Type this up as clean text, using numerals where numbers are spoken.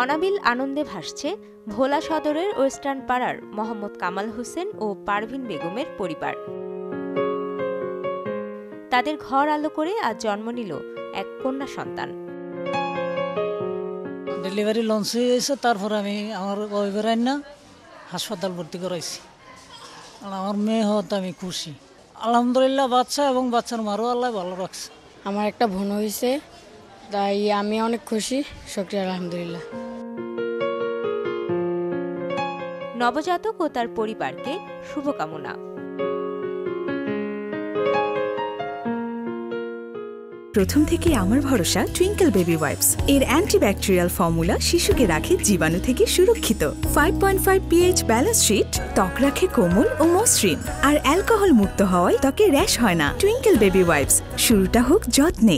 অনাবিল আনন্দে ভাসছে ভোলা সদরের ওয়েস্টার্ন পাড়ার মোহাম্মদ কামাল হোসেন ও পারভিন বেগমের পরিবার। তাদের ঘর আলো করে আজ জন্ম নিল এক কন্যা সন্তান। ডেলিভারি লঞ্চ হয়ে গেছে, তারপর আমি আমার ওয়াইফের না হাসপাতাল ভর্তি করাইছি। আমার মেয়ে হতে আমি খুশি, আলহামদুলিল্লাহ। বাচ্চা এবং বাচ্চার মারও আল্লাহ ভালো রাখছে। আমার একটা বোন হয়েছে, তাই আমি অনেক খুশি, শুকরিয়া আলহামদুলিল্লাহ। নবজাতক ও তার পরিবারকে শুভকামনা। প্রথম থেকে আমার ভরসা টুইঙ্কেল বেবি ওয়াইপস। এর অ্যান্টিব্যাকটেরিয়াল ফর্মুলা শিশুকে রাখে জীবাণু থেকে সুরক্ষিত। 5.5 pH ব্যালেন্স শিট ত্বক রাখে কোমল ও মসৃণ, আর অ্যালকোহল মুক্ত হওয়ায় ত্বকে র্যাশ হয় না। টুইঙ্কেল বেবি ওয়াইপস, শুরুটা হোক যত্নে।